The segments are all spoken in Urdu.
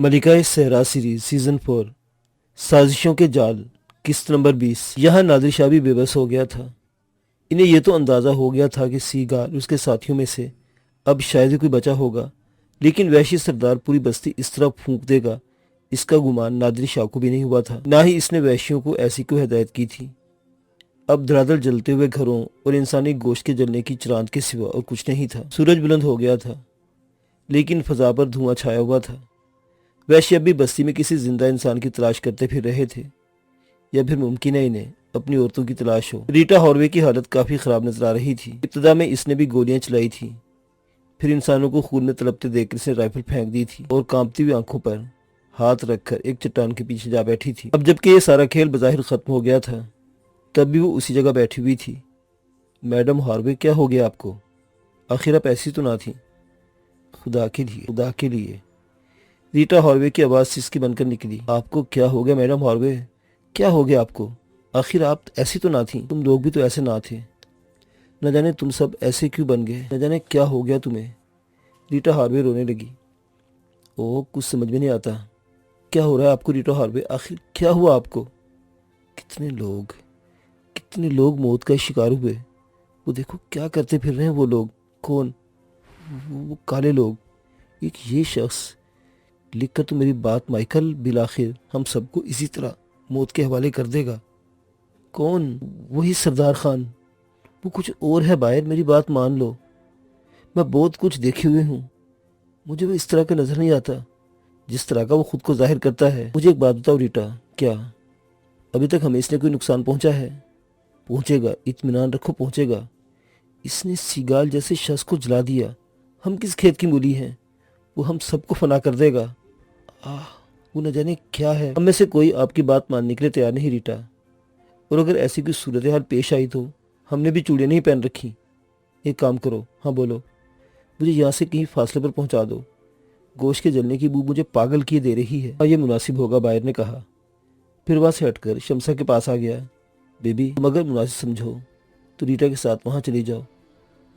ملکہ صحرا سیریز سیزن 4 سازشوں کے جال قسط نمبر 20۔ یہاں نادر شاہ بھی بے بس ہو گیا تھا۔ انہیں یہ تو اندازہ ہو گیا تھا کہ سیگال اس کے ساتھیوں میں سے اب شاید ہی کوئی بچا ہوگا، لیکن وحشی سردار پوری بستی اس طرح پھونک دے گا، اس کا گمان نادر شاہ کو بھی نہیں ہوا تھا۔ نہ ہی اس نے وحشیوں کو ایسی کوئی ہدایت کی تھی۔ اب دھڑا دھڑ جلتے ہوئے گھروں اور انسانی گوشت کے جلنے کی چراند کے سوا اور کچھ نہیں تھا۔ سورج بلند ہو گیا تھا، لیکن فضا پر دھواں چھایا ہوا تھا۔ وحشی اب بھی بستی میں کسی زندہ انسان کی تلاش کرتے پھر رہے تھے، یا پھر ممکن ہے انہیں اپنی عورتوں کی تلاش ہو۔ ریٹا ہاروے کی حالت کافی خراب نظر آ رہی تھی۔ ابتدا میں اس نے بھی گولیاں چلائی تھی، پھر انسانوں کو خون میں تڑپتے دیکھ کر اس نے رائفل پھینک دی تھی اور کانپتی ہوئی آنکھوں پر ہاتھ رکھ کر ایک چٹان کے پیچھے جا بیٹھی تھی۔ اب جبکہ یہ سارا کھیل بظاہر ختم ہو گیا تھا، تب بھی وہ اسی جگہ بیٹھی ہوئی تھی۔ میڈم ہاروے، کیا ہو گیا آپ کو؟ آخر آپ ایسی تو نہ تھیں۔ خدا کے لیے ریٹا ہاروے کی آواز سسکی بن کر نکلی۔ آپ کو کیا ہو گیا میڈم ہاروے؟ کیا ہو گیا آپ کو؟ آخر آپ ایسی تو نہ تھیں، تم لوگ بھی تو ایسے نہ تھے۔ نہ جانے تم سب ایسے کیوں بن گئے، نہ جانے کیا ہو گیا تمہیں۔ ریٹا ہاروے رونے لگی۔ کچھ سمجھ میں نہیں آتا، کیا ہو رہا ہے آپ کو ریٹا ہاروے؟ آخر کیا ہوا آپ کو؟ کتنے لوگ موت کا شکار ہوئے۔ وہ دیکھو کیا کرتے پھر رہے ہیں وہ لوگ۔ کون؟ وہ کالے لوگ۔ ایک یہ شخص لکھ کر تو میری بات مائیکل بالآخر ہم سب کو اسی طرح موت کے حوالے کر دے گا۔ کون؟ وہی سردار خان۔ وہ کچھ اور ہے باہر، میری بات مان لو۔ میں بہت کچھ دیکھے ہوئے ہوں، مجھے وہ اس طرح کا نظر نہیں آتا جس طرح کا وہ خود کو ظاہر کرتا ہے۔ مجھے ایک بات بتاؤ ریٹا، کیا ابھی تک ہمیں اس نے کوئی نقصان پہنچا ہے؟ پہنچے گا، اطمینان رکھو پہنچے گا۔ اس نے سیگال جیسے شخص کو جلا دیا۔ ہم کس کھیت کی مولی ہیں، وہ ہم سب کو فنا کر دے گا۔ وہ نہ جانے کیا ہے۔ ہم میں سے کوئی آپ کی بات ماننے کے لیے تیار نہیں ریٹا، اور اگر ایسی کوئی صورتحال پیش آئی تو ہم نے بھی چوڑیاں نہیں پہن رکھی۔ ایک کام کرو، ہاں بولو، مجھے یہاں سے کہیں فاصلے پر پہنچا دو۔ گوشت کے جلنے کی بو مجھے پاگل کیے دے رہی ہے۔ یہ مناسب ہوگا، باہر نے کہا۔ پھر وہاں سے ہٹ کر شمسا کے پاس آ گیا۔ بیبی، تم اگر مناسب سمجھو تو ریٹا کے ساتھ وہاں چلی جاؤ،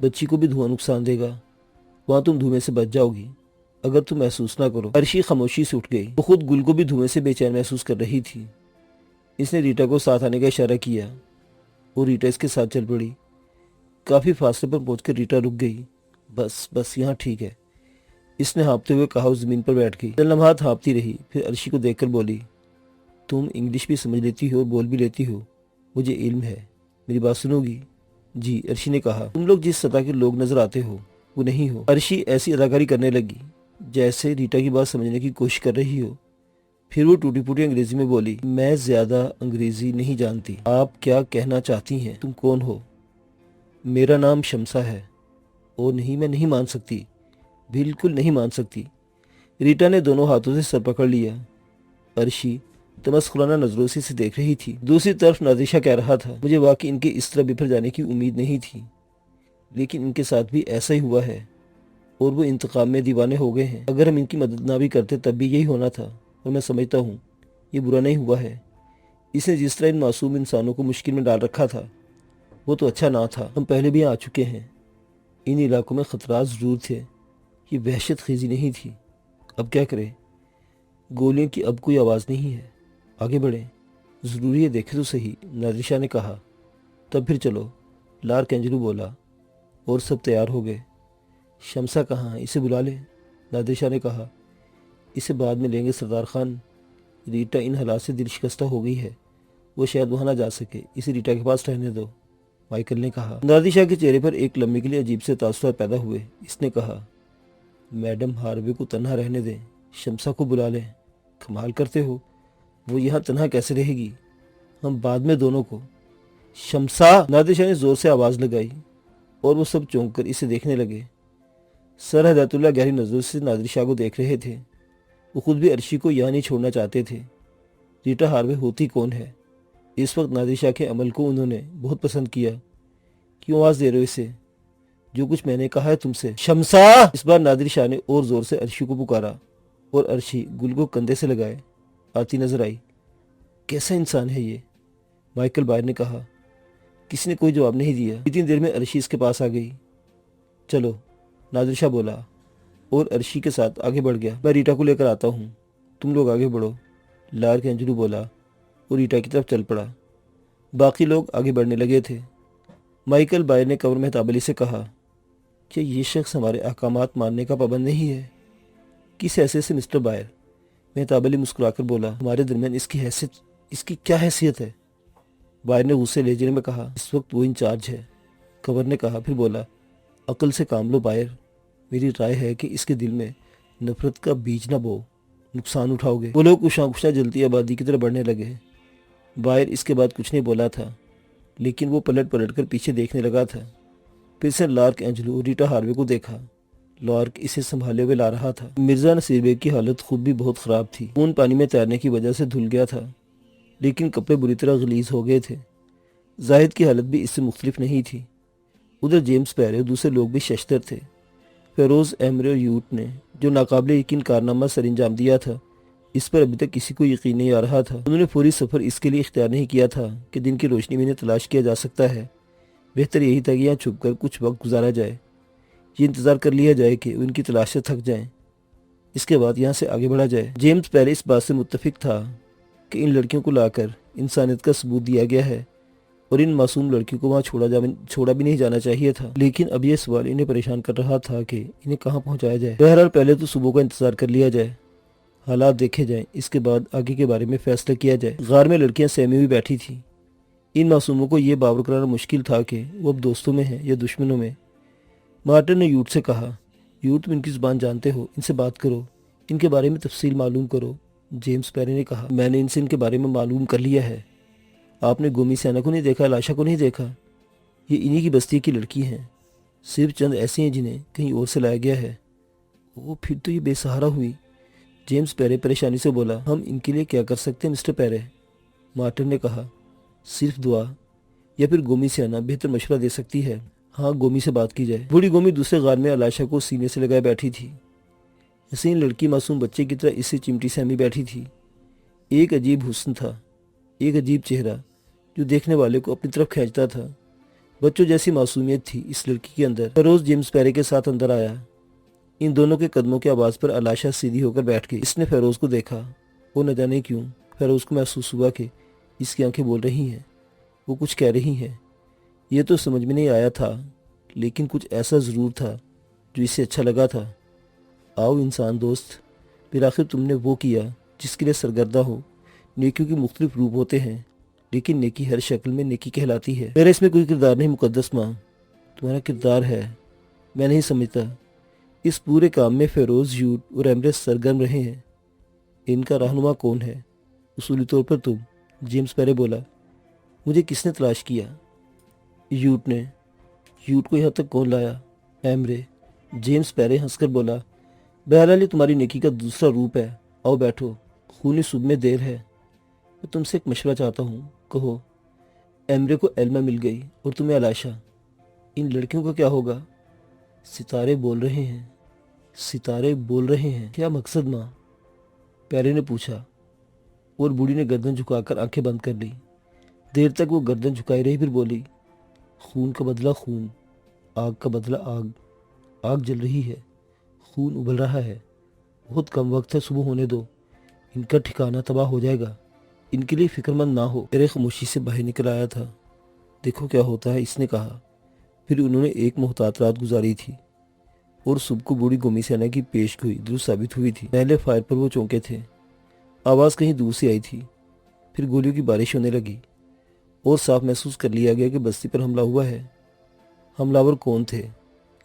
بچی کو بھی دھواں نقصان دے گا، وہاں تم دھوئیں سے بچ جاؤ گی اگر تم محسوس نہ کرو۔ عرشی خاموشی سے اٹھ گئی۔ وہ خود گل کو بھی دھوئیں سے بے چین محسوس کر رہی تھی۔ اس نے ریٹا کو ساتھ آنے کا اشارہ کیا اور ریٹا اس کے ساتھ چل پڑی۔ کافی فاصلے پر پہنچ کر ریٹا رک گئی۔ بس یہاں ٹھیک ہے، اس نے ہانپتے ہوئے کہا۔ اس زمین پر بیٹھ گئی، چند لمحات ہانپتی رہی، پھر عرشی کو دیکھ کر بولی، تم انگلش بھی سمجھ لیتی ہو اور بول بھی لیتی ہو، مجھے علم ہے، میری بات سنو گی؟ جی، عرشی نے کہا۔ تم لوگ جس سطح کے لوگ نظر آتے ہو وہ نہیں ہو۔ عرشی ایسی اداکاری کرنے لگی جیسے ریٹا کی بات سمجھنے کی کوشش کر رہی ہو۔ پھر وہ ٹوٹی پھوٹی انگریزی میں بولی، میں زیادہ انگریزی نہیں جانتی، آپ کیا کہنا چاہتی ہیں؟ تم کون ہو؟ میرا نام شمسا ہے۔ او نہیں، میں نہیں مان سکتی، بالکل نہیں مان سکتی۔ ریٹا نے دونوں ہاتھوں سے سر پکڑ لیا۔ عرشی تمسخرانہ نظروں سے اسے دیکھ رہی تھی۔ دوسری طرف نادر شاہ کہہ رہا تھا، مجھے واقعی ان کے اس طرح بکھر جانے کی امید نہیں تھی، لیکن ان کے ساتھ بھی ایسا ہی ہوا ہے اور وہ انتقام میں دیوانے ہو گئے ہیں۔ اگر ہم ان کی مدد نہ بھی کرتے تب بھی یہی ہونا تھا، اور میں سمجھتا ہوں یہ برا نہیں ہوا ہے۔ اس نے جس طرح ان معصوم انسانوں کو مشکل میں ڈال رکھا تھا وہ تو اچھا نہ تھا۔ ہم پہلے بھی آ چکے ہیں، ان علاقوں میں خطرات ضرور تھے، یہ وحشت خیزی نہیں تھی۔ اب کیا کریں؟ گولیوں کی اب کوئی آواز نہیں ہے، آگے بڑھیں، ضروری ہے دیکھے تو صحیح، نادر شاہ نے کہا۔ تب پھر چلو، لارک اینجلو بولا، اور سب تیار ہو گئے۔ شمسا کہاں ہے؟ اسے بلا لیں، نادر شاہ نے کہا۔ اسے بعد میں لیں گے سردار خان، ریٹا ان حالات سے دل شکستہ ہو گئی ہے، وہ شاید وہاں نہ جا سکے، اسے ریٹا کے پاس رہنے دو، مائیکل نے کہا۔ نادر شاہ کے چہرے پر ایک لمحے کے لیے عجیب سے تاثرات پیدا ہوئے۔ اس نے کہا، میڈم ہاروے کو تنہا رہنے دیں، شمسا کو بلا لیں۔ کمال کرتے ہو، وہ یہاں تنہا کیسے رہے گی؟ ہم بعد میں دونوں کو۔ شمسا! نادر شاہ نے زور سے آواز لگائی اور وہ سب چونک کر اسے دیکھنے لگے۔ سر ہدایت اللہ گہری نظروں سے نادر شاہ کو دیکھ رہے تھے۔ وہ خود بھی عرشی کو یہاں نہیں چھوڑنا چاہتے تھے۔ ریٹا ہاروے ہوتی کون ہے؟ اس وقت نادر شاہ کے عمل کو انہوں نے بہت پسند کیا۔ کیوں آواز دے رہے ہو اسے؟ جو کچھ میں نے کہا ہے تم سے۔ شمسا! اس بار نادر شاہ نے اور زور سے عرشی کو پکارا، اور عرشی گل کو کندھے سے لگائے آتی نظر آئی۔ کیسا انسان ہے یہ؟ مائیکل باہر نے کہا۔ کسی نے کوئی جواب نہیں دیا۔ اتنی دیر میں عرشی اس کے پاس آ گئی۔ چلو، نادر شاہ بولا، اور عرشی کے ساتھ آگے بڑھ گیا۔ میں ریٹا کو لے کر آتا ہوں۔ تم لوگ آگے بڑھو، لارک اینجلو بولا اور ریٹا کی طرف چل پڑا۔ باقی لوگ آگے بڑھنے لگے تھے۔ مائیکل بائر نے قبر مہتابلی سے کہا، کیا یہ شخص ہمارے احکامات ماننے کا پابند نہیں ہے؟ کس حیثیت سے مسٹر بائر؟ مہتابلی مسکرا کر بولا، ہمارے درمیان اس کی کیا حیثیت ہے؟ بائر نے غصے لہجے میں کہا، اس وقت وہ انچارج ہے۔ قبر نے کہا، پھر بولا، عقل سے کام لو بائر، میری رائے ہے کہ اس کے دل میں نفرت کا بیج نہ بو، نقصان اٹھاؤ گے۔ وہ لوگ کشاں کشاں جلتی آبادی کی طرف بڑھنے لگے۔ بائر اس کے بعد کچھ نہیں بولا تھا، لیکن وہ پلٹ کر پیچھے دیکھنے لگا تھا۔ پھر سے لارک اینجلو اور ریٹا ہاروے کو دیکھا۔ لارک اسے سنبھالے ہوئے لا رہا تھا۔ مرزا نصیر بیگ کی حالت خود بھی بہت خراب تھی۔ خون پانی میں تیرنے کی وجہ سے دھل گیا تھا، لیکن کپڑے بری طرح غلیظ ہو گئے تھے۔ زاہد کی حالت بھی اس سے مختلف نہیں تھی۔ ادھر جیمز پیرے اور دوسرے لوگ بھی ششدر تھے۔ فیروز، ایمرے اور یوٹ نے جو ناقابل یقین کارنامہ سر انجام دیا تھا، اس پر ابھی تک کسی کو یقین نہیں آ رہا تھا۔ انہوں نے فوری سفر اس کے لیے اختیار نہیں کیا تھا کہ دن کی روشنی میں انہیں تلاش کیا جا سکتا ہے۔ بہتر یہی تھا کہ یہاں چھپ کر کچھ وقت گزارا جائے، یہ انتظار کر لیا جائے کہ ان کی تلاش سے تھک جائیں، اس کے بعد یہاں سے آگے بڑھا جائے۔ جیمز پہلے اس بات سے متفق تھا کہ ان لڑکیوں کو لا کر انسانیت کا ثبوت دیا گیا ہے اور ان معصوم لڑکیوں کو وہاں چھوڑا بھی نہیں جانا چاہیے تھا، لیکن اب یہ سوال انہیں پریشان کر رہا تھا کہ انہیں کہاں پہنچایا جائے۔ بہرحال پہلے تو صبح کا انتظار کر لیا جائے، حالات دیکھے جائیں، اس کے بعد آگے کے بارے میں فیصلہ کیا جائے۔ غار میں لڑکیاں سہمی ہوئی بیٹھی تھیں۔ ان معصوموں کو یہ باور کرانا مشکل تھا کہ وہ اب دوستوں میں ہیں یا دشمنوں میں۔ مارٹن نے یوٹ سے کہا، یوٹ، تم ان کی زبان جانتے ہو، ان سے بات کرو، ان کے بارے میں تفصیل معلوم کرو۔ جیمز پیرے نے کہا، میں نے ان سے ان کے بارے میں معلوم کر لیا ہے۔ آپ نے گومی سینا کو نہیں دیکھا، لاشا کو نہیں دیکھا، یہ انہی کی بستی کی لڑکی ہیں، صرف چند ایسی ہیں جنہیں کہیں اور سے لایا گیا ہے۔ وہ پھر تو یہ بے سہارا ہوئی۔ جیمز پیرے پریشانی سے بولا، ہم ان کے لیے کیا کر سکتے ہیں مسٹر پیرے؟ مارٹن نے کہا، صرف دعا، یا پھر گومی سینا بہتر مشورہ دے سکتی ہے۔ ہاں، گومی سے بات کی جائے۔ بوڑھی گومی دوسرے غار میں علاشا کو سینے سے لگائے بیٹھی تھی۔ حسین لڑکی معصوم بچے کی طرح اس سے چمٹی سہمی بیٹھی تھی۔ ایک عجیب حسن تھا، ایک عجیب چہرہ جو دیکھنے والے کو اپنی طرف کھینچتا تھا۔ بچوں جیسی معصومیت تھی اس لڑکی کے اندر۔ فیروز جیمز پیرے کے ساتھ اندر آیا۔ ان دونوں کے قدموں کی آواز پر علاشا سیدھی ہو کر بیٹھ گئی۔ اس نے فیروز کو دیکھا، وہ نہ جانے کیوں فیروز کو محسوس ہوا کہ اس کی آنکھیں بول رہی ہیں، وہ کچھ کہہ رہی ہیں۔ یہ تو سمجھ میں نہیں آیا تھا، لیکن کچھ ایسا ضرور تھا جو اسے اچھا لگا تھا۔ آؤ انسان دوست، پھر آخر تم نے وہ کیا جس کے لیے سرگردہ ہو۔ نیکیوں کے مختلف روپ ہوتے ہیں، لیکن نیکی ہر شکل میں نیکی کہلاتی ہے۔ میرا اس میں کوئی کردار نہیں مقدس ماں، تمہارا کردار ہے۔ میں نہیں سمجھتا اس پورے کام میں فیروز، یوٹ اور ایمرس سرگرم رہے ہیں۔ ان کا رہنما کون ہے؟ اصولی طور پر تم، جیمز پیرے بولا۔ مجھے کس نے تلاش کیا؟ یوٹ نے۔ یوٹ کو یہاں تک کون لایا؟ ایمرے۔ جیمز پیرے ہنس کر بولا، بہرحال یہ تمہاری نیکی کا دوسرا روپ ہے۔ آؤ بیٹھو، خونی صبح میں دیر ہے، میں تم سے ایک مشورہ چاہتا ہوں، کہو۔ ایمرے کو ایلما مل گئی اور تمہیں علاشا، ان لڑکیوں کا کیا ہوگا؟ ستارے بول رہے ہیں، ستارے بول رہے ہیں۔ کیا مقصد ماں؟ پیرے نے پوچھا، اور بوڑھی نے گردن جھکا کر آنکھیں بند کر لی۔ دیر تک وہ گردن جھکائی رہی، پھر بولی، خون کا بدلہ خون، آگ کا بدلہ آگ۔ آگ جل رہی ہے، خون ابل رہا ہے، بہت کم وقت ہے، صبح ہونے دو، ان کا ٹھکانہ تباہ ہو جائے گا، ان کے لیے فکر مند نہ ہو۔ پیرے خاموشی سے باہر نکل آیا تھا۔ دیکھو کیا ہوتا ہے، اس نے کہا۔ پھر انہوں نے ایک محتاط رات گزاری تھی، اور صبح کو بوڑھی گومی سینا کی پیش گوئی درست ثابت ہوئی تھی۔ پہلے فائر پر وہ چونکے تھے، آواز کہیں دور سے آئی تھی، پھر گولیوں کی بارش ہونے لگی، اور صاف محسوس کر لیا گیا کہ بستی پر حملہ ہوا ہے۔ حملہ ور کون تھے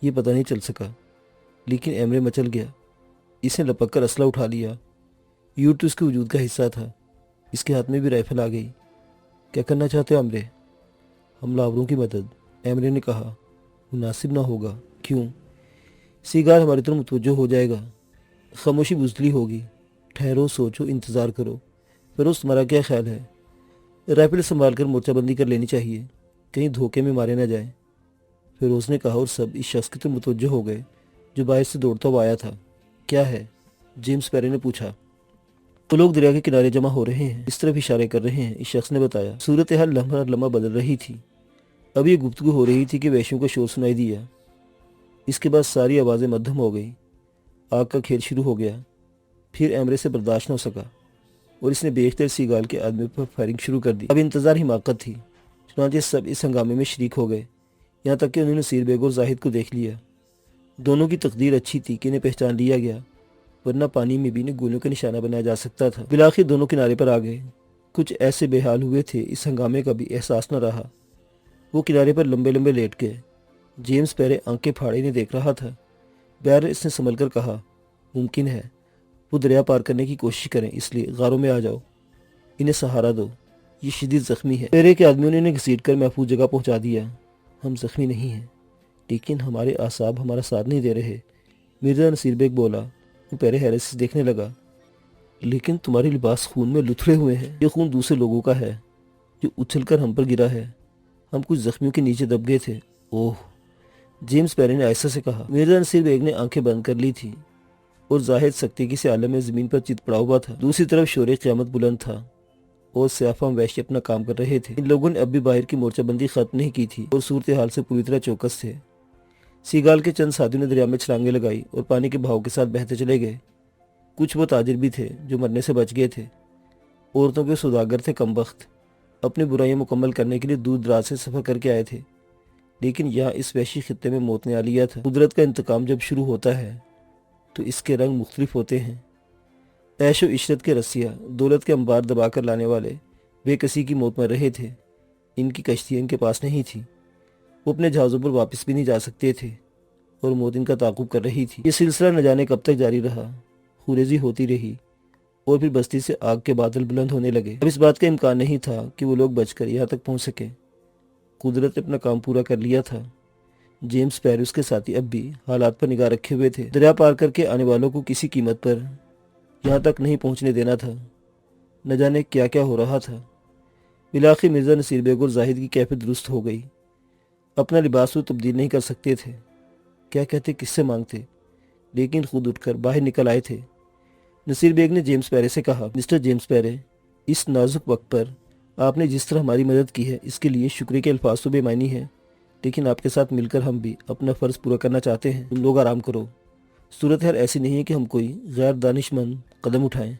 یہ پتہ نہیں چل سکا، لیکن ایمرے مچل گیا۔ اس نے لپک کر اسلحہ اٹھا لیا۔ یوٹ تو اس کے وجود کا حصہ تھا، اس کے ہاتھ میں بھی رائفل آ گئی۔ کیا کرنا چاہتے ہو ایمرے؟ حملہ آوروں کی مدد، ایمرے نے کہا۔ مناسب نہ ہوگا۔ کیوں؟ سیگار ہماری طرف متوجہ ہو جائے گا، خاموشی بزدلی ہوگی۔ ٹھہرو، سوچو، انتظار کرو۔ فیروز، تمہارا کیا خیال ہے؟ رائفل سنبھال کر مورچہ بندی کر لینی چاہیے، کہیں دھوکے میں مارے نہ جائیں، فیروز نے کہا، اور سب اس شخص کی طرف متوجہ ہو گئے جو باہر سے دوڑتا ہوا آیا تھا۔ کیا ہے؟ جیمز پیرے نے پوچھا۔ تو لوگ دریا کے کنارے جمع ہو رہے ہیں، اس طرف اشارے کر رہے ہیں، اس شخص نے بتایا۔ صورتحال لمحہ ہر لمحہ بدل رہی تھی۔ اب یہ گفتگو ہو رہی تھی کہ وحشیوں کا شور سنائی دیا۔ اس کے بعد ساری آوازیں مدھم ہو گئی۔ آگ کا کھیل شروع ہو گیا۔ پھر ایمرے سے برداشت نہ ہو سکا اور اس نے بے اختیار سیگال کے آدمی پر فائرنگ شروع کر دی۔ اب انتظار حماقت تھی، چنانچہ سب اس ہنگامے میں شریک ہو گئے، یہاں تک کہ انہوں نے نصیر بیگ اور زاہد کو دیکھ لیا۔ دونوں کی تقدیر اچھی تھی کہ انہیں پہچان لیا گیا، ورنہ پانی میں بھی انہیں گولیوں کا نشانہ بنایا جا سکتا تھا۔ بالآخر دونوں کنارے پر آ گئے۔ کچھ ایسے بے حال ہوئے تھے اس ہنگامے کا بھی احساس نہ رہا۔ وہ کنارے پر لمبے لمبے لیٹ گئے۔ جیمز پیرے آنکھیں پھاڑے انہیں دیکھ رہا تھا۔ بہرحال اس نے سنبھل کر کہا، ممکن ہے وہ دریا پار کرنے کی کوشش کریں، اس لیے غاروں میں آ جاؤ، انہیں سہارا دو، یہ شدید زخمی ہے۔ پیرے کے آدمیوں نے انہیں گھسیٹ کر محفوظ جگہ پہنچا دیا۔ ہم زخمی نہیں ہیں، لیکن ہمارے اعصاب ہمارا ساتھ نہیں دے رہے، مرزا نصیر بیگ بولا۔ وہ پیرے حیرت سے دیکھنے لگا۔ لیکن تمہارے لباس خون میں لتھڑے ہوئے ہیں، یہ خون دوسرے لوگوں کا ہے جو اچھل کر ہم پر گرا ہے، ہم کچھ زخمیوں کے نیچے دب گئے تھے۔ اوہ، جیمز پیرے نے آہستہ سے کہا۔ مرزا نصیر بیگ نے آنکھیں بند کر لی تھی اور زاہد سکتگی سے عالم میں زمین پر چت پڑا ہوا تھا۔ دوسری طرف شور قیامت بلند تھا اور سیاف وحشی اپنا کام کر رہے تھے۔ ان لوگوں نے اب بھی باہر کی مورچہ بندی ختم نہیں کی تھی اور صورتحال سے پوری طرح چوکس تھے۔ سیگال کے چند ساتھیوں نے دریا میں چھلانگیں لگائی اور پانی کے بہاؤ کے ساتھ بہتے چلے گئے۔ کچھ وہ تاجر بھی تھے جو مرنے سے بچ گئے تھے۔ عورتوں کے سوداگر تھے کم بخت، اپنی برائیاں مکمل کرنے کے لیے دور دراز سے سفر کر کے آئے تھے، لیکن یہاں اس وحشی خطے میں موت نے آ لیا تھا۔ قدرت کا انتقام جب شروع ہوتا ہے تو اس کے رنگ مختلف ہوتے ہیں۔ عیش و عشرت کے رسیہ، دولت کے انبار دبا کر لانے والے بے کسی کی موت مر رہے تھے۔ ان کی کشتیاں ان کے پاس نہیں تھی، وہ اپنے جہازوں پر واپس بھی نہیں جا سکتے تھے اور موت ان کا تعاقب کر رہی تھی۔ یہ سلسلہ نہ جانے کب تک جاری رہا، خوریزی ہوتی رہی اور پھر بستی سے آگ کے بادل بلند ہونے لگے۔ اب اس بات کا امکان نہیں تھا کہ وہ لوگ بچ کر یہاں تک پہنچ سکے۔ قدرت نے اپنا کام پورا کر لیا تھا۔ جیمز پیرے کے ساتھی اب بھی حالات پر نگاہ رکھے ہوئے تھے۔ دریا پار کر کے آنے والوں کو کسی قیمت پر یہاں تک نہیں پہنچنے دینا تھا۔ نہ جانے کیا کیا ہو رہا تھا۔ بالآخر مرزا نصیر بیگ اور زاہد کی کیفیت درست ہو گئی۔ اپنا لباس وہ تبدیل نہیں کر سکتے تھے، کیا کہتے کس سے مانگتے، لیکن خود اٹھ کر باہر نکل آئے تھے۔ نصیر بیگ نے جیمز پیرے سے کہا، مسٹر جیمز پیرے، اس نازک وقت پر آپ نے جس طرح ہماری مدد کی ہے اس کے لیے شکریہ کے الفاظ تو بے معنی ہیں، لیکن آپ کے ساتھ مل کر ہم بھی اپنا فرض پورا کرنا چاہتے ہیں۔ تم لوگ آرام کرو، صورتحال ایسی نہیں ہے کہ ہم کوئی غیر دانش مند قدم اٹھائیں،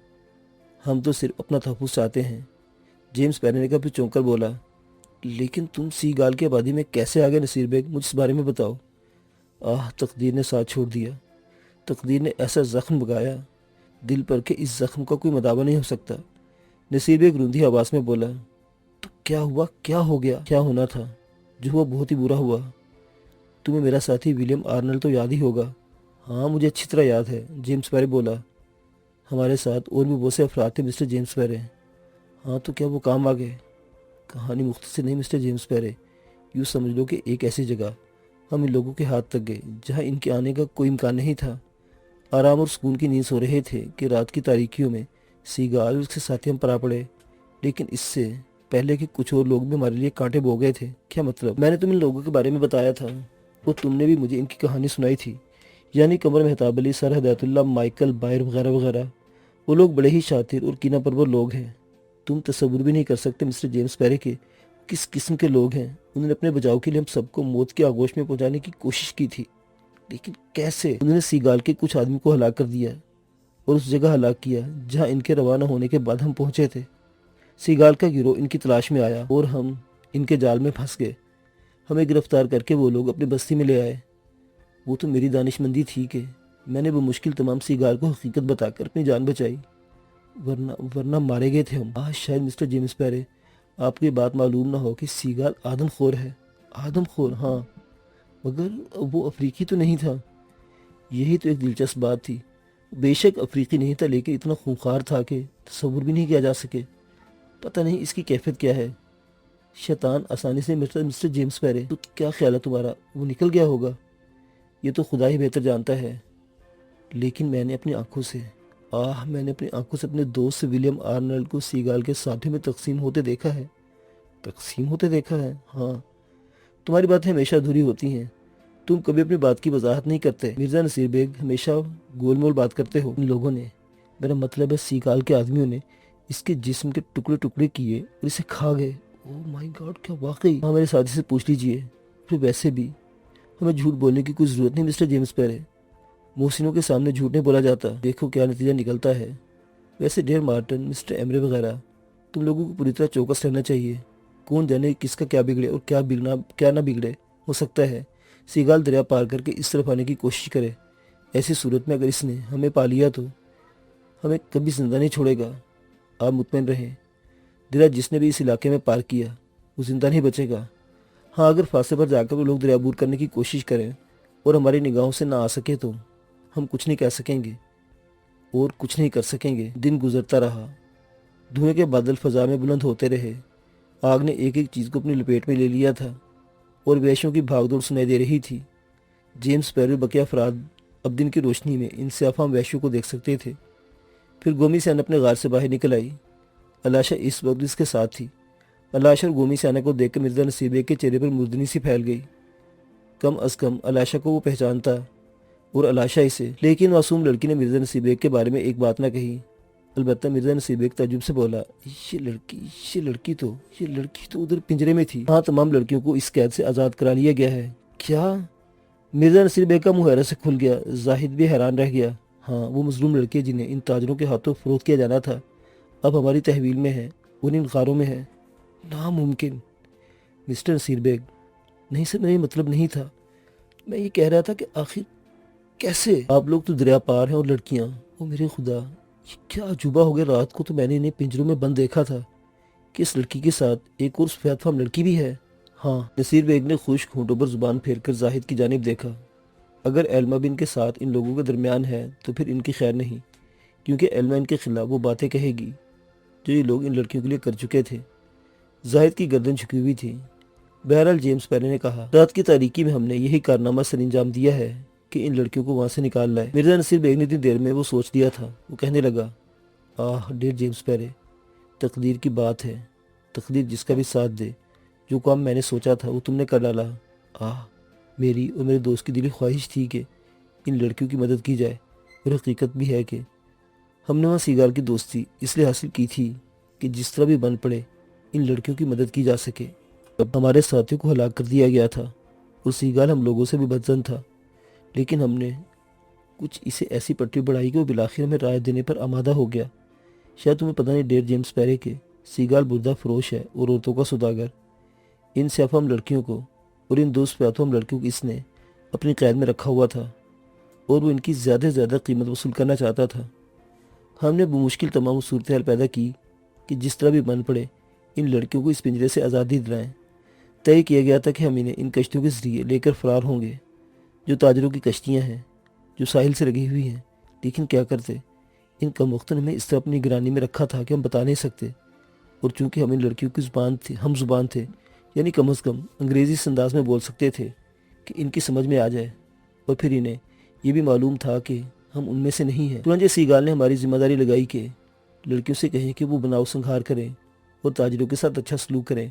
ہم تو صرف اپنا تحفظ چاہتے ہیں۔ جیمز پیرے نے کہا، پھر چونک کر بولا، لیکن تم سیگال کی آبادی میں کیسے آگے نصیر بیگ، مجھ اس بارے میں بتاؤ۔ تقدیر نے ساتھ چھوڑ دیا، تقدیر نے ایسا زخم بگایا دل پر کہ اس زخم کا کوئی مداوع نہیں ہو سکتا۔ نصیر بیگ روندھی آواز میں بولا، تو کیا ہوا، کیا ہو گیا؟ کیا ہونا تھا، جو ہوا بہت ہی برا ہوا۔ تمہیں میرا ساتھی ولیم آرنلڈ تو یاد ہی ہوگا۔ ہاں، مجھے اچھی طرح یاد ہے، جیمز پیرے بولا۔ ہمارے ساتھ اور بھی بہت سے افراد تھے مسٹر جیمز پیرے۔ ہاں، تو کیا وہ کام آ گئے؟ کہانی مختصر نہیں مسٹر جیمز پیرے، یوں سمجھ لو کہ ایک ایسی جگہ ہم ان لوگوں کے ہاتھ تک گئے جہاں ان کے آنے کا کوئی امکان نہیں تھا۔ آرام اور سکون کی نیند سو رہے تھے کہ رات کی تاریکیوں میں سیگال اور اس کے ساتھی ہم پر آ پڑے، لیکن اس سے پہلے کہ کچھ اور لوگ بھی ہمارے لیے کانٹے بو گئے تھے۔ کیا مطلب؟ میں نے تم ان لوگوں کے بارے میں بتایا تھا اور تم نے بھی مجھے ان کی کہانی سنائی تھی، یعنی قمر مہتاب علی، سر ہدایت اللہ، مائیکل بائر وغیرہ وغیرہ۔ وہ لوگ بڑے ہی شاطر اور کینہ پرور لوگ ہیں۔ تم تصور بھی نہیں کر سکتے مسٹر جیمز پیرے کے کس قسم کے لوگ ہیں۔ انہوں نے اپنے بچاؤ کے لیے ہم سب کو موت کے آغوش میں پہنچانے کی کوشش کی تھی، لیکن کیسے؟ انہوں نے سیگال کے کچھ آدمی کو ہلاک کر دیا اور اس جگہ ہلاک کیا جہاں ان کے روانہ ہونے کے بعد ہم پہنچے تھے۔ سیگال کا گروہ ان کی تلاش میں آیا اور ہم ان کے جال میں پھنس گئے۔ ہمیں گرفتار کر کے وہ لوگ اپنی بستی میں لے آئے۔ وہ تو میری دانشمندی تھی کہ میں نے بمشکل تمام سیگال کو حقیقت بتا کر اپنی جان بچائی، ورنہ مارے گئے تھے ہم۔ شاید مسٹر جیمز پیرے آپ کو یہ بات معلوم نہ ہو کہ سیگال آدم خور ہے۔ آدم خور؟ ہاں، مگر وہ افریقی تو نہیں تھا۔ یہی تو ایک دلچسپ بات تھی۔ بے شک افریقی نہیں تھا، لیکن اتنا خونخوار تھا کہ تصور بھی نہیں کیا جا سکے۔ پتہ نہیں اس کی کیفیت کیا ہے۔ شیطان آسانی سے مسٹر جیمز پیرے، تو کیا خیال ہے تمہارا، وہ نکل گیا ہوگا؟ یہ تو خدا ہی بہتر جانتا ہے، لیکن میں نے اپنی آنکھوں سے اپنے دوست ولیم آرنلڈ کو سیگال کے ساتھیوں میں تقسیم ہوتے دیکھا ہے۔ تقسیم ہوتے دیکھا ہے؟ ہاں، تمہاری باتیں ہمیشہ ادھوری ہوتی ہیں، تم کبھی اپنی بات کی وضاحت نہیں کرتے۔ مرزا نصیر بیگ، ہمیشہ گول مول بات کرتے ہو۔ ان لوگوں نے، میرا مطلب ہے سیگال کے آدمیوں نے، اس کے جسم کے ٹکڑے ٹکڑے کیے اور اسے کھا گئے۔ اوہ مائی گاڈ، کیا واقعی؟ ہاں، میرے ساتھی سے پوچھ لیجئے۔ پھر ویسے بھی ہمیں جھوٹ بولنے کی کوئی ضرورت نہیں مسٹر جیمز پیرے، محسنوں کے سامنے جھوٹ نہیں بولا جاتا، دیکھو کیا نتیجہ نکلتا ہے۔ ویسے ڈیر مارٹن، مسٹر ایمرے وغیرہ، تم لوگوں کو پوری طرح چوکس رہنا چاہیے۔ کون جانے کس کا کیا بگڑے اور کیا نہ بگڑے۔ ہو سکتا ہے سیگال دریا پار کر کے اس طرف آنے کی کوشش کرے۔ ایسی صورت میں اگر اس نے ہمیں پا لیا تو ہمیں کبھی زندہ نہیں چھوڑے گا۔ آپ مطمئن رہیں، دریا جس نے بھی اس علاقے میں پار کیا وہ زندہ نہیں بچے گا۔ ہاں، اگر فاصلے پر جا کر وہ لوگ دریا عبور کرنے کی کوشش کریں اور ہماری نگاہوں سے نہ آ سکے تو ہم کچھ نہیں کہہ سکیں گے اور کچھ نہیں کر سکیں گے۔ دن گزرتا رہا، دھوئیں کے بادل فضا میں بلند ہوتے رہے۔ آگ نے ایک ایک چیز کو اپنی لپیٹ میں لے لیا تھا اور وحشیوں کی بھاگ دوڑ سنائی دے رہی تھی۔ جیمس پیرو بقیہ افراد اب دن کی روشنی میں ان سیاہفام وحشیوں کو دیکھ سکتے تھے۔ پھر گومی سیان اپنے غار سے باہر نکل آئی۔ علاشا اس وقت اس کے ساتھ تھی۔ علاشا اور گومی سیانہ کو دیکھ کر مرزا نصیر بیگ کے چہرے پر مردنی سی پھیل گئی۔ کم از کم علاشا کو وہ پہچانتا اور علاشا اسے۔ لیکن معصوم لڑکی نے مرزا نصیر بیگ کے بارے میں ایک بات نہ کہی۔ البتہ مرزا نصیر بیگ تعجب سے بولا، یہ لڑکی تو ادھر پنجرے میں تھی۔ ہاں، تمام لڑکیوں کو اس قید سے آزاد کرا لیا گیا ہے۔ کیا؟ مرزا نصیر بیگ کا منہ حیرت سے کھل گیا۔ زاہد بھی حیران رہ گیا۔ ہاں، وہ مظلوم لڑکے جنہیں ان تاجروں کے ہاتھوں فروخت کیا جانا تھا اب ہماری تحویل میں ہیں اور ان غاروں میں ہیں۔ ناممکن مسٹر نصیر بیگ۔ نہیں سر، میرا یہ مطلب نہیں تھا۔ میں یہ کہہ رہا تھا کہ آخر کیسے؟ آپ لوگ تو دریا پار ہیں اور لڑکیاں، او میرے خدا، یہ کیا عجوبہ ہو گیا۔ رات کو تو میں نے انہیں پنجروں میں بند دیکھا تھا کہ اس لڑکی کے ساتھ ایک اور سفید فام لڑکی بھی ہے۔ ہاں، نصیر بیگ نے خشک ہونٹوں پر زبان پھیر کر زاہد کی جانب دیکھا۔ اگر ایلما بھی ان کے ساتھ ان لوگوں کے درمیان ہے تو پھر ان کی خیر نہیں، کیونکہ ایلما ان کے خلاف وہ باتیں کہے گی جو یہ لوگ ان لڑکیوں کے لیے کر چکے تھے۔ زاہد کی گردن جھکی ہوئی تھی۔ بہرحال جیمس پیرے نے کہا، رات کی تاریکی میں ہم نے یہی کارنامہ سر انجام دیا ہے کہ ان لڑکیوں کو وہاں سے نکال لائے۔ مرزا نصیر بیگ نے اتنی دیر میں وہ سوچ لیا تھا۔ وہ کہنے لگا، ڈیر جیمس پیرے، تقدیر کی بات ہے، تقدیر جس کا بھی ساتھ دے۔ جو کام میں نے سوچا تھا وہ تم نے کر ڈالا۔ میری اور میرے دوست کی دلی خواہش تھی کہ ان لڑکیوں کی مدد کی جائے، اور حقیقت بھی ہے کہ ہم نے وہاں سیگال کی دوستی اس لیے حاصل کی تھی کہ جس طرح بھی بن پڑے ان لڑکیوں کی مدد کی جا سکے۔ اب ہمارے ساتھیوں کو ہلاک کر دیا گیا تھا اور سیگال ہم لوگوں سے بھی بدظن تھا، لیکن ہم نے کچھ اسے ایسی پٹری بڑھائی کہ وہ بالآخر ہمیں رائے دینے پر آمادہ ہو گیا۔ شاید تمہیں پتہ نہیں ڈیر جیمس پیرے کے سیگال بردہ فروش ہے اور عورتوں کا سوداگر۔ ان سیاہفام لڑکیوں کو اور ان دو سفیدفام لڑکیوں کو اس نے اپنی قید میں رکھا ہوا تھا اور وہ ان کی زیادہ سے زیادہ قیمت وصول کرنا چاہتا تھا۔ ہم نے بمشکل تمام صورتحال پیدا کی کہ جس طرح بھی بن پڑے ان لڑکیوں کو اس پنجرے سے آزادی دلائیں۔ طے کیا گیا تھا کہ ہم انہیں ان کشتیوں کے ذریعے لے کر فرار ہوں گے، جو تاجروں کی کشتیاں ہیں جو ساحل سے لگی ہوئی ہیں۔ لیکن کیا کرتے، ان کم وقت نے ہمیں اس طرح اپنی نگرانی میں رکھا تھا کہ ہم بتا نہیں سکتے، اور چونکہ ہم ان لڑکیوں کی ہم زبان تھے، یعنی کم از کم انگریزی اس انداز میں بول سکتے تھے کہ ان کی سمجھ میں آ جائے، اور پھر انہیں یہ بھی معلوم تھا کہ ہم ان میں سے نہیں ہیں۔ چنانچہ سیگال نے ہماری ذمہ داری لگائی کہ لڑکیوں سے کہیں کہ وہ بناؤ سنگھار کریں اور تاجروں کے ساتھ اچھا سلوک کریں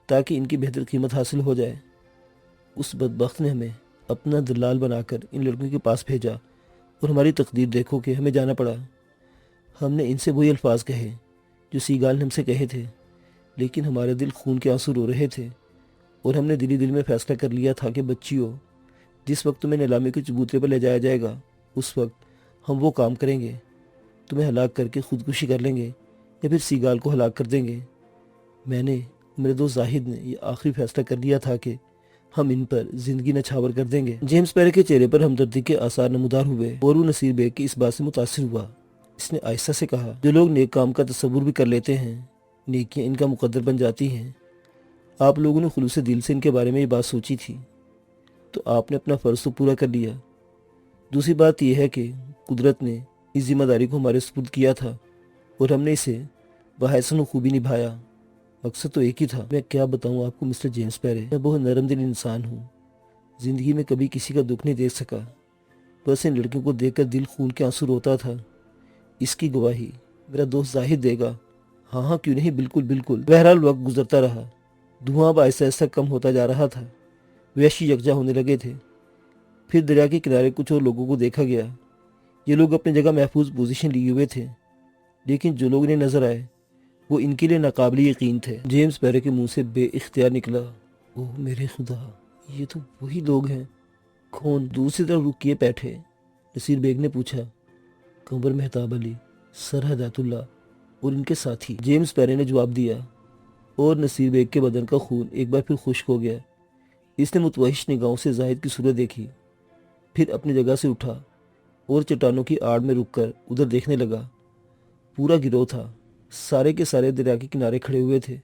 تاکہ ان کی بہتر قیمت حاصل ہو جائے۔ اس بدبخت نے ہمیں اپنا دلال بنا کر ان لڑکیوں کے پاس بھیجا، اور ہماری تقدیر دیکھو کہ ہمیں جانا پڑا۔ ہم نے ان سے وہی الفاظ کہے جو سیگال نے ہم سے کہے تھے، لیکن ہمارے دل خون کے آنسو رو رہے تھے، اور ہم نے دل میں فیصلہ کر لیا تھا کہ بچیوں، جس وقت تمہیں نیلامی کے چبوترے پر لے جایا جائے گا اس وقت ہم وہ کام کریں گے، تمہیں ہلاک کر کے خودکشی کر لیں گے یا پھر سیگال کو ہلاک کر دیں گے۔ میں نے، میرے دوست زاہد نے یہ آخری فیصلہ کر لیا تھا کہ ہم ان پر زندگی نچھاور کر دیں گے۔ جیمس پیرے کے چہرے پر ہمدردی کے آثار نمودار ہوئے اور وہ نصیر بیگ کی اس بات سے متاثر ہوا۔ اس نے آہستہ سے کہا، جو لوگ نیک کام کا تصور بھی کر لیتے ہیں، نیکیاں ان کا مقدر بن جاتی ہیں۔ آپ لوگوں نے خلوص دل سے ان کے بارے میں یہ بات سوچی تھی تو آپ نے اپنا فرض تو پورا کر لیا۔ دوسری بات یہ ہے کہ قدرت نے اس ذمہ داری کو ہمارے سپرد کیا تھا اور ہم نے اسے بحسن و خوبی نبھایا۔ مقصد تو ایک ہی تھا۔ میں کیا بتاؤں آپ کو مسٹر جیمس پیرے، میں بہت نرم دل انسان ہوں، زندگی میں کبھی کسی کا دکھ نہیں دیکھ سکا، بس ان لڑکیوں کو دیکھ کر دل خون کے آنسو روتا تھا۔ اس کی گواہی میرا دوست زاہد دے گا۔ ہاں کیوں نہیں، بالکل بالکل۔ بہرحال وقت گزرتا رہا، دھواں اب آہستہ آہستہ کم ہوتا جا رہا تھا، وحشی یکجا ہونے لگے تھے۔ پھر دریا کے کنارے کچھ اور لوگوں کو دیکھا گیا۔ یہ لوگ اپنی جگہ محفوظ پوزیشن لیے ہوئے تھے، لیکن جو لوگ انہیں نظر آئے وہ ان کے لیے ناقابل یقین تھے۔ جیمس پیرے کے منہ سے بے اختیار نکلا، اوہ میرے خدا، یہ تو وہی لوگ ہیں۔ کون؟ دوسری طرف رک کیے بیٹھے نصیر بیگ نے پوچھا۔ قمر مہتاب علی، سر ہدایت اللہ اور ان کے ساتھی، جیمز پیرے نے جواب دیا، اور نصیر بیگ کے بدن کا خون ایک بار پھر خشک ہو گیا۔ اس نے متوحش نگاہوں سے زاہد کی صورت دیکھی، پھر اپنی جگہ سے اٹھا اور چٹانوں کی آڑ میں رک کر ادھر دیکھنے لگا۔ پورا گروہ تھا، سارے کے سارے دریا کے کنارے کھڑے ہوئے تھے۔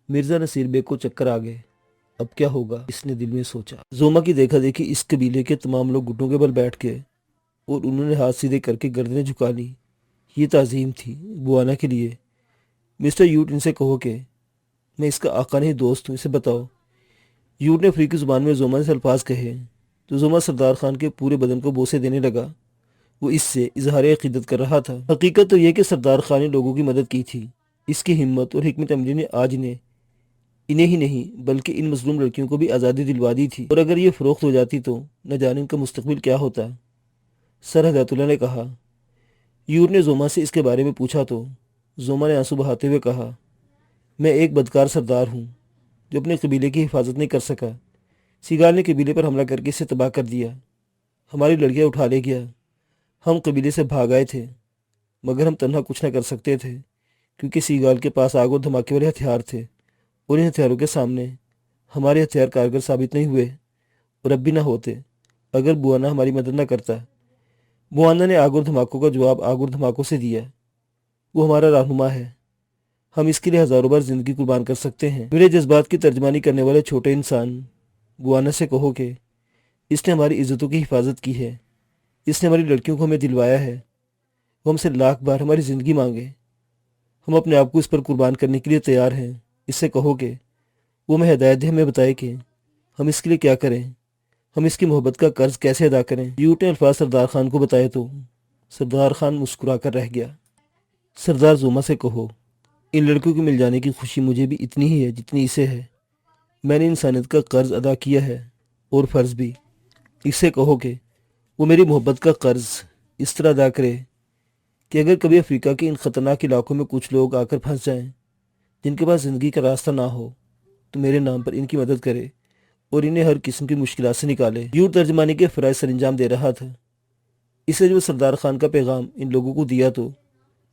مرزا نصیر بیگ کو چکر آ گئے۔ اب کیا ہوگا، اس نے دل میں سوچا۔ زوما کی دیکھا دیکھی اس قبیلے کے تمام لوگ گھٹنوں کے بل بیٹھ گئے اور انہوں نے ہاتھ سیدھے کر کے گردنیں جھکا لی۔ یہ تعظیم تھی بوانا کے لیے۔ مسٹر یوٹ، ان سے کہو کہ میں اس کا آقا نہیں دوست ہوں، اسے بتاؤ۔ یوٹ نے افریقی زبان میں زوما سے الفاظ کہے تو زوما سردار خان کے پورے بدن کو بوسے دینے لگا۔ وہ اس سے اظہار عقیدت کر رہا تھا۔ حقیقت تو یہ کہ سردار خان نے لوگوں کی مدد کی تھی۔ اس کی ہمت اور حکمت عملی نے آج انہیں ہی نہیں بلکہ ان مظلوم لڑکیوں کو بھی آزادی دلوا دی تھی، اور اگر یہ فروخت ہو جاتی تو نہ جانے ان کا مستقبل کیا ہوتا۔ سر ہدایت اللہ نے کہا۔ یوٹ نے زوما سے اس کے بارے میں پوچھا تو زوما نے آنسو بہاتے ہوئے کہا، میں ایک بدکار سردار ہوں جو اپنے قبیلے کی حفاظت نہیں کر سکا۔ سیگال نے قبیلے پر حملہ کر کے اسے تباہ کر دیا، ہماری لڑکیاں اٹھا لے گیا۔ ہم قبیلے سے بھاگ آئے تھے، مگر ہم تنہا کچھ نہ کر سکتے تھے کیونکہ سیگال کے پاس آگ اور دھماکے والے ہتھیار تھے، اور ان ہتھیاروں کے سامنے ہمارے ہتھیار کارگر ثابت نہیں ہوئے، اور اب بھی نہ ہوتے اگر بوانا ہماری مدد نہ کرتا۔ بوانا نے آگ اور دھماکوں کا جواب آگ اور دھماکوں سے دیا۔ وہ ہمارا رہنما ہے، ہم اس کے لیے ہزاروں بار زندگی قربان کر سکتے ہیں۔ میرے جذبات کی ترجمانی کرنے والے چھوٹے انسان، بوانا سے کہو کہ اس نے ہماری عزتوں کی حفاظت کی ہے، اس نے ہماری لڑکیوں کو ہمیں دلوایا ہے۔ وہ ہم سے لاکھ بار ہماری زندگی مانگے، ہم اپنے آپ کو اس پر قربان کرنے کے لیے تیار ہیں۔ اس سے کہو کہ وہ ہمیں ہدایت دے، ہمیں بتائے کہ ہم اس کے لیے کیا کریں، ہم اس کی محبت کا قرض کیسے ادا کریں۔ یوٹ نے الفاظ سردار خان کو بتائے تو سردار خان مسکرا کر رہ گیا۔ سردار زوما سے کہو، ان لڑکیوں کے مل جانے کی خوشی مجھے بھی اتنی ہی ہے جتنی اسے ہے۔ میں نے انسانیت کا قرض ادا کیا ہے اور فرض بھی۔ اس سے کہو کہ وہ میری محبت کا قرض اس طرح ادا کرے کہ اگر کبھی افریقہ کے ان خطرناک علاقوں میں کچھ لوگ آ کر پھنس جائیں جن کے پاس زندگی کا راستہ نہ ہو تو میرے نام پر ان کی مدد کرے اور انہیں ہر قسم کی مشکلات سے نکالے۔ یوٹ ترجمانی کے فرائض سر انجام دے رہا تھا۔ اسے جو سردار خان کا پیغام ان لوگوں کو دیا تو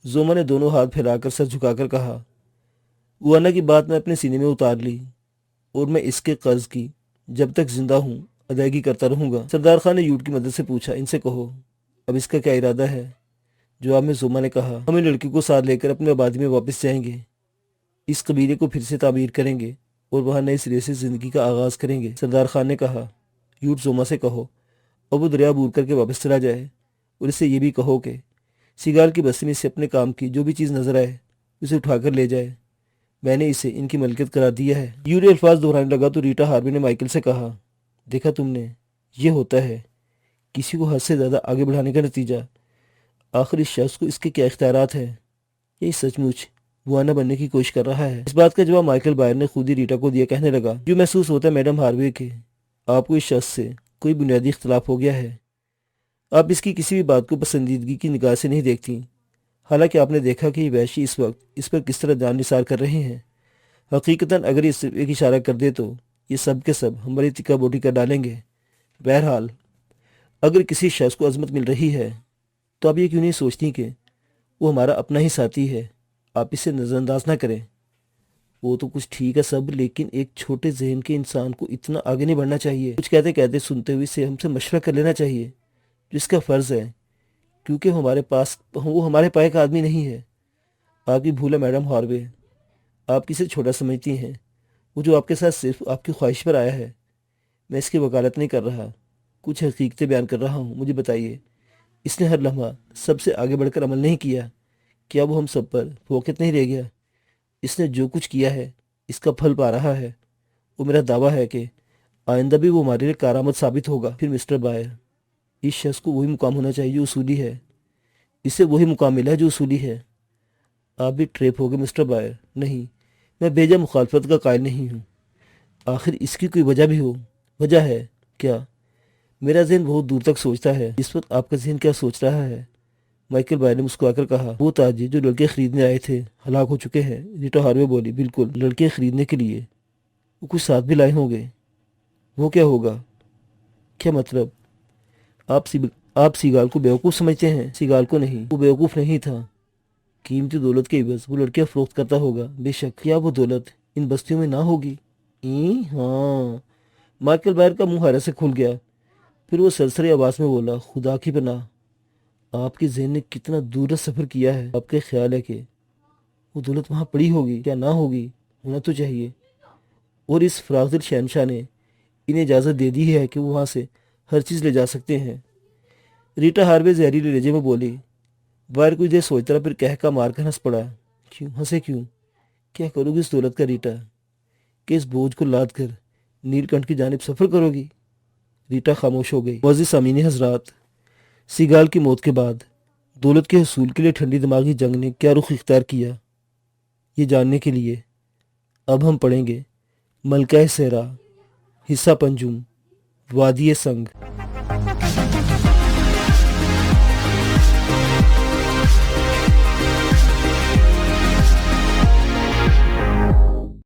زوما نے دونوں ہاتھ پھیلا کر سر جھکا کر کہا، وانا کی بات میں اپنے سینے میں اتار لی اور میں اس کے قرض کی جب تک زندہ ہوں ادائیگی کرتا رہوں گا۔ سردار خان نے یوٹ کی مدد سے پوچھا، ان سے کہو اب اس کا کیا ارادہ ہے؟ جواب میں زوما نے کہا، ہم ان لڑکی کو ساتھ لے کر اپنے آبادی میں واپس جائیں گے، اس قبیلے کو پھر سے تعمیر کریں گے اور وہاں نئے سرے سے زندگی کا آغاز کریں گے۔ سردار خان نے کہا، یوٹ زوما سے کہو اب وہ دریا عبور کر کے واپس چلا جائے، اور اسے یہ بھی کہو کہ سیگال کی بستی میں سے اپنے کام کی جو بھی چیز نظر آئے اسے اٹھا کر لے جائے، میں نے اسے ان کی ملکیت قرار دیا ہے۔ یوٹ الفاظ دہرانے لگا تو ریٹا ہاروے نے مائیکل سے کہا، دیکھا تم نے، یہ ہوتا ہے کسی کو حد سے زیادہ آگے بڑھانے کا نتیجہ۔ آخر اس شخص کو اس کے کیا اختیارات ہیں؟ یہ سچ مچ بوانا بننے کی کوشش کر رہا ہے۔ اس بات کا جواب مائیکل بائر نے خود ہی ریٹا کو دیا، کہنے لگا، جو محسوس ہوتا ہے میڈم ہاروے کہ آپ کو اس شخص سے کوئی بنیادی اختلاف ہو گیا ہے۔ آپ اس کی کسی بھی بات کو پسندیدگی کی نگاہ سے نہیں دیکھتی، حالانکہ آپ نے دیکھا کہ یہ وحشی اس وقت اس پر کس طرح جان نثار کر رہے ہیں۔ حقیقتاً اگر یہ صرف ایک اشارہ کر دے تو یہ سب کے سب ہماری تکا بوٹی کر ڈالیں گے۔ بہرحال اگر کسی شخص کو عظمت مل رہی ہے تو آپ یہ کیوں نہیں سوچتی کہ وہ ہمارا اپنا ہی ساتھی ہے؟ آپ اسے نظر انداز نہ کریں۔ وہ تو کچھ ٹھیک ہے سب، لیکن ایک چھوٹے ذہن کے انسان کو اتنا آگے نہیں بڑھنا چاہیے۔ کچھ کہتے کہتے سنتے ہوئے اسے ہم سے مشورہ کر لینا چاہیے، جو اس کا فرض ہے، کیونکہ وہ ہمارے پائے کا آدمی نہیں ہے۔ آپ کی بھول ہے میڈم ہاروے، آپ کسے چھوٹا سمجھتی ہیں؟ وہ جو آپ کے ساتھ صرف آپ کی خواہش پر آیا ہے۔ میں اس کی وکالت نہیں کر رہا، کچھ حقیقتیں بیان کر رہا ہوں۔ مجھے بتائیے، اس نے ہر لمحہ سب سے آگے بڑھ کر عمل نہیں کیا؟ کیا وہ ہم سب پر فوقیت نہیں رہ گیا؟ اس نے جو کچھ کیا ہے اس کا پھل پا رہا ہے، وہ میرا دعویٰ ہے کہ آئندہ بھی وہ ہمارے لیے کارآمد ثابت ہوگا۔ پھر مسٹر بائر، اس شخص کو وہی مقام ہونا چاہیے جو اصولی ہے، اسے وہی مقام ملا ہے جو اصولی ہے۔ آپ بھی ٹریپ ہو گئے مسٹر بائر۔ نہیں، میں بیجا مخالفت کا قائل نہیں ہوں، آخر اس کی کوئی وجہ بھی ہو۔ وجہ ہے کیا؟ میرا ذہن بہت دور تک سوچتا ہے، اس وقت آپ کا ذہن کیا سوچ رہا ہے؟ مائیکل بائر نے مسکرا کر کہا، وہ تاجر جو لڑکے خریدنے آئے تھے ہلاک ہو چکے ہیں۔ ریٹا ہاروے بولی، بالکل، لڑکے خریدنے کے لیے وہ کچھ ساتھ بھی لائے ہوں گے۔ وہ کیا ہوگا؟ کیا مطلب؟ آپ سیگال کو بیوقوف سمجھتے ہیں؟ سیگال کو نہیں، وہ بیوقوف نہیں تھا۔ قیمتی دولت کے عوض وہ لڑکیاں فروخت کرتا ہوگا، بے شک۔ کیا وہ دولت ان بستیوں میں نہ ہوگی؟ ہاں۔ مائیکل بائر کا منہ حیرت سے کھل گیا، پھر وہ سرسری آواز میں بولا، خدا کی پناہ، آپ کے ذہن نے کتنا دور سفر کیا ہے۔ آپ کا خیال ہے کہ وہ دولت وہاں پڑی ہوگی؟ کیا نہ ہوگی؟ ہونا تو چاہیے۔ اور اس فراخ دل شہنشاہ نے انہیں اجازت دے دی ہے کہ وہ وہاں سے ہر چیز لے جا سکتے ہیں۔ ریٹا ہاروے زہریلے لہجے میں بولی۔ وائر کچھ دیر سوچتا رہا، پھر کہہ مار کر ہنس پڑا۔ کیوں ہنسے؟ کیوں؟ کیا کرو گی اس دولت کا ریٹا؟ کہ اس بوجھ کو لاد کر نیل کنٹھ کی جانب سفر کرو گی؟ ریٹا خاموش ہو گئی۔ معزز سامعین حضرات، سیگال کی موت کے بعد دولت کے حصول کے لیے ٹھنڈی دماغی جنگ نے کیا رخ اختیار کیا، یہ جاننے کے لیے اب ہم پڑھیں گے ملکہ صحرا، حصہ پنجم، وادی سنگ۔